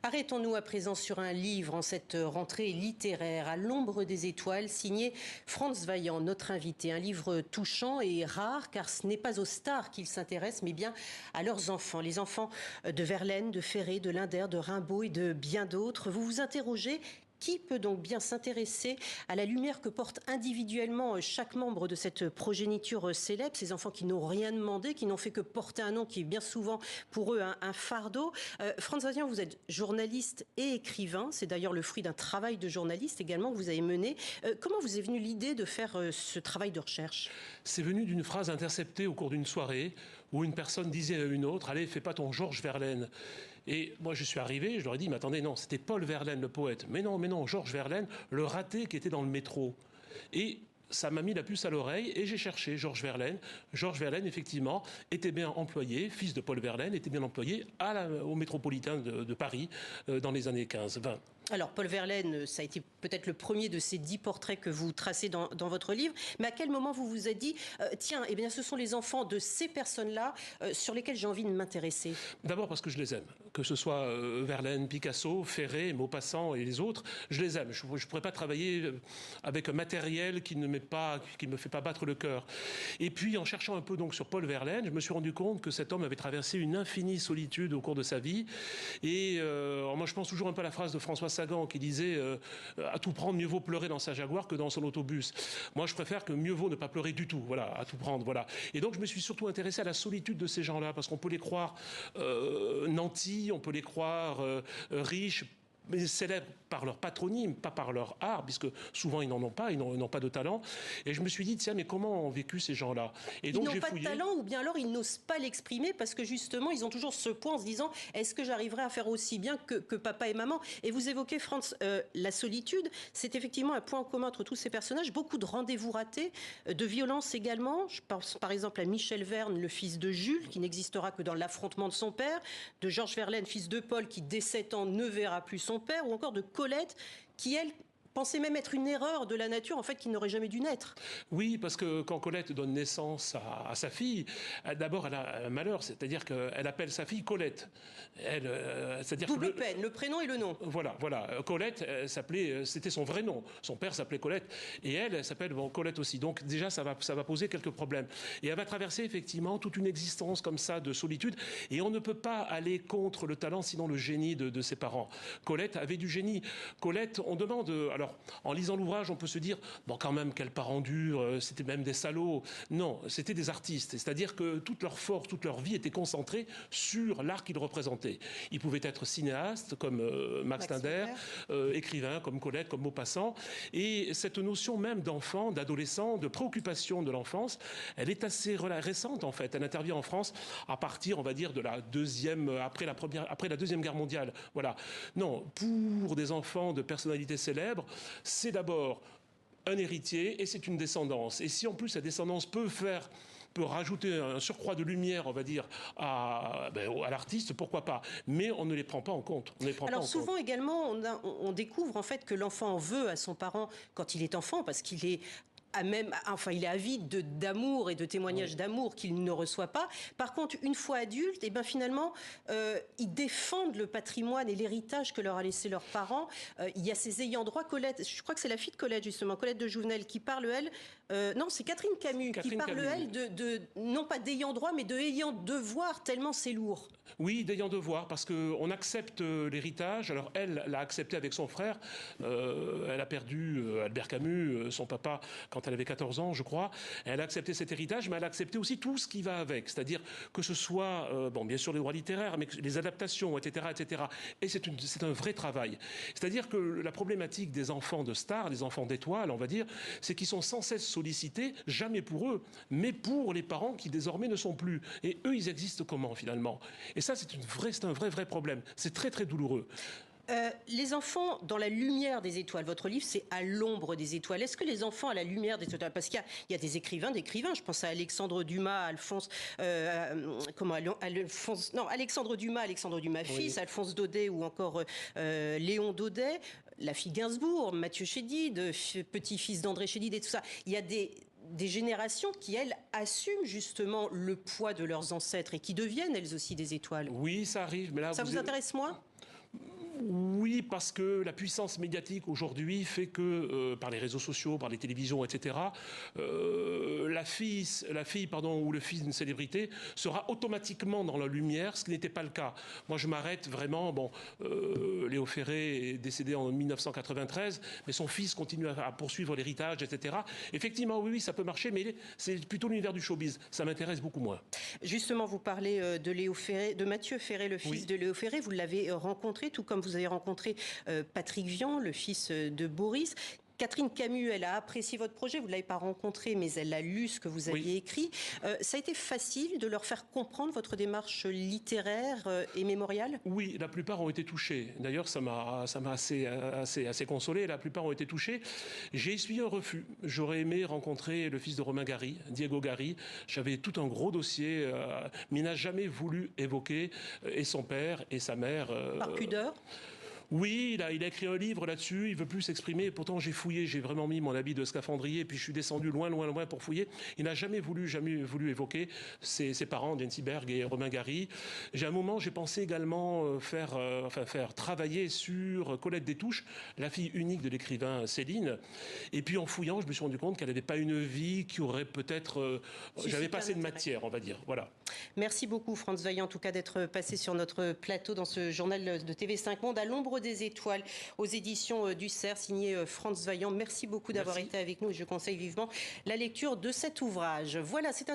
Arrêtons-nous à présent sur un livre en cette rentrée littéraire, À l'ombre des étoiles, signé Frantz Vaillant, notre invité. Un livre touchant et rare, car ce n'est pas aux stars qu'il s'intéresse, mais bien à leurs enfants. Les enfants de Verlaine, de Ferré, de Linder, de Rimbaud et de bien d'autres. Vous vous interrogez: qui peut donc bien s'intéresser à la lumière que porte individuellement chaque membre de cette progéniture célèbre, ces enfants qui n'ont rien demandé, qui n'ont fait que porter un nom qui est bien souvent pour eux un fardeau. Frantz Vaillant, vous êtes journaliste et écrivain. C'est d'ailleurs le fruit d'un travail de journaliste également que vous avez mené. Comment vous est venue l'idée de faire ce travail de recherche? C'est venu d'une phrase interceptée au cours d'une soirée où une personne disait à une autre: allez, fais pas ton Georges Verlaine. Et moi, je suis arrivé, je leur ai dit: mais attendez, non, c'était Paul Verlaine, le poète. Mais non, Georges Verlaine, le raté qui était dans le métro. Et ça m'a mis la puce à l'oreille et j'ai cherché Georges Verlaine. Georges Verlaine, effectivement, était bien employé, fils de Paul Verlaine, était bien employé au métropolitain de Paris dans les années 15-20. Alors, Paul Verlaine, ça a été peut-être le premier de ces 10 portraits que vous tracez dans votre livre. Mais à quel moment vous vous êtes dit, tiens, eh bien, ce sont les enfants de ces personnes-là sur lesquels j'ai envie de m'intéresser? D'abord parce que je les aime. Que ce soit Verlaine, Picasso, Ferré, Maupassant et les autres, je les aime. Je ne pourrais pas travailler avec un matériel qui ne me fait pas battre le cœur. Et puis, en cherchant un peu donc sur Paul Verlaine, je me suis rendu compte que cet homme avait traversé une infinie solitude au cours de sa vie. Et moi, je pense toujours un peu à la phrase de François Sagan qui disait à tout prendre, mieux vaut pleurer dans sa Jaguar que dans son autobus. Moi, je préfère que mieux vaut ne pas pleurer du tout. Voilà, à tout prendre. Voilà. Et donc, je me suis surtout intéressé à la solitude de ces gens-là, parce qu'on peut les croire nantis, on peut les croire riches, mais célèbres par leur patronyme, pas par leur art, puisque souvent ils n'en ont pas, ils n'ont pas de talent. Et je me suis dit, tiens, mais comment ont vécu ces gens-là? Et donc, ils n'ont pas de talent, ou bien alors ils n'osent pas l'exprimer parce que justement ils ont toujours ce point en se disant: est-ce que j'arriverai à faire aussi bien que papa et maman? Et vous évoquez, Frantz, la solitude. C'est effectivement un point en commun entre tous ces personnages. Beaucoup de rendez-vous ratés, de violence également. Je pense par exemple à Michel Verne, le fils de Jules, qui n'existera que dans l'affrontement de son père, de Georges Verlaine, fils de Paul, qui dès 7 ans ne verra plus son père, ou encore de Colette, qui elle pensait même être une erreur de la nature, en fait, qui n'aurait jamais dû naître. Oui, parce que quand Colette donne naissance à sa fille, d'abord elle a un malheur, c'est-à-dire qu'elle appelle sa fille Colette. Double peine, le prénom et le nom. Voilà. Colette, c'était son vrai nom. Son père s'appelait Colette, et elle s'appelle Colette aussi. Donc déjà, ça va poser quelques problèmes. Et elle va traverser effectivement toute une existence comme ça de solitude, et on ne peut pas aller contre le talent, sinon le génie de ses parents. Colette avait du génie. Colette, on demande... Alors, en lisant l'ouvrage, on peut se dire, bon, quand même, quels parents durs, c'était même des salauds. Non, c'était des artistes. C'est-à-dire que toute leur force, toute leur vie était concentrée sur l'art qu'ils représentaient. Ils pouvaient être cinéastes, comme Max Linder, écrivains, comme Colette, comme Maupassant. Et cette notion même d'enfant, d'adolescent, de préoccupation de l'enfance, elle est assez récente, en fait. Elle intervient en France à partir, on va dire, de la deuxième, après la Deuxième Guerre mondiale. Voilà. Non, pour des enfants de personnalités célèbres, c'est d'abord un héritier et c'est une descendance. Et si en plus la descendance peut rajouter un surcroît de lumière, on va dire, à l'artiste, pourquoi pas. Mais on ne les prend pas en compte. Alors souvent également, on découvre en fait que l'enfant en veut à son parent quand il est enfant, parce qu'il est il est avide d'amour et de témoignages d'amour qu'il ne reçoit pas. Par contre, une fois adulte, finalement, ils défendent le patrimoine et l'héritage que leur a laissé leurs parents. Il y a ces ayants droit. Colette, je crois que c'est la fille de Colette, justement, Colette de Jouvenel, qui parle, elle... non, c'est Catherine Camus, qui parle, elle, non pas d'ayant droit, mais de ayant devoir, tellement c'est lourd. Oui, d'ayant devoir, parce qu'on accepte l'héritage. Alors, elle l'a accepté avec son frère. Elle a perdu Albert Camus, son papa, quand elle avait 14 ans, je crois. Elle a accepté cet héritage, mais elle a accepté aussi tout ce qui va avec. C'est-à-dire que ce soit, bien sûr, les droits littéraires, mais les adaptations, etc., etc. Et c'est un vrai travail. C'est-à-dire que la problématique des enfants de stars, des enfants d'étoiles, on va dire, c'est qu'ils sont sans cesse sollicités, jamais pour eux, mais pour les parents qui désormais ne sont plus. Et eux, ils existent comment, finalement? Et ça, c'est un vrai problème. C'est très, très douloureux. Les enfants dans la lumière des étoiles. Votre livre, c'est À l'ombre des étoiles. Est-ce que les enfants à la lumière des étoiles, parce qu'il y a des écrivains, je pense à Alexandre Dumas, Alexandre Dumas fils, oui. Alphonse Daudet ou encore Léon Daudet, la fille Gainsbourg, Mathieu Chédid, petit-fils d'André Chédid et tout ça. Il y a des générations qui, elles, assument justement le poids de leurs ancêtres et qui deviennent, elles aussi, des étoiles. Oui, ça arrive. Mais là, ça vous intéresse moins ? Oui, parce que la puissance médiatique aujourd'hui fait que, par les réseaux sociaux, par les télévisions, etc., la fille ou le fils d'une célébrité sera automatiquement dans la lumière, ce qui n'était pas le cas. Moi, je m'arrête vraiment. Bon, Léo Ferré est décédé en 1993, mais son fils continue à poursuivre l'héritage, etc. Effectivement, oui, ça peut marcher, mais c'est plutôt l'univers du showbiz. Ça m'intéresse beaucoup moins. Justement, vous parlez de Léo Ferré, de Mathieu Ferré, le fils de Léo Ferré. Vous l'avez rencontré, tout comme vous avez rencontré Patrick Vian, le fils de Boris. Catherine Camus, elle a apprécié votre projet, vous ne l'avez pas rencontré, mais elle a lu ce que vous aviez écrit. Ça a été facile de leur faire comprendre votre démarche littéraire et mémoriale? Oui, la plupart ont été touchés. D'ailleurs, ça m'a assez consolé. La plupart ont été touchés. J'ai essuyé un refus. J'aurais aimé rencontrer le fils de Romain Gary, Diego Gary. J'avais tout un gros dossier, mais il n'a jamais voulu évoquer et son père et sa mère. Par pudeur? Oui, il a écrit un livre là-dessus, il veut plus s'exprimer. Pourtant, j'ai fouillé, j'ai vraiment mis mon habit de scaphandrier, puis je suis descendu loin pour fouiller. Il n'a jamais voulu évoquer ses parents, Nancy Berg et Romain Gary. J'ai pensé également faire travailler sur Colette Destouches, la fille unique de l'écrivain Céline. Et puis en fouillant, je me suis rendu compte qu'elle n'avait pas une vie qui aurait peut-être... j'avais pas assez de matière, on va dire. Voilà. Merci beaucoup, Frantz Vaillant, en tout cas, d'être passé sur notre plateau dans ce journal de TV5 Monde, À l'ombre des étoiles, aux éditions du Cerf, signé Frantz Vaillant. Merci beaucoup d'avoir été avec nous et je conseille vivement la lecture de cet ouvrage. Voilà, c'est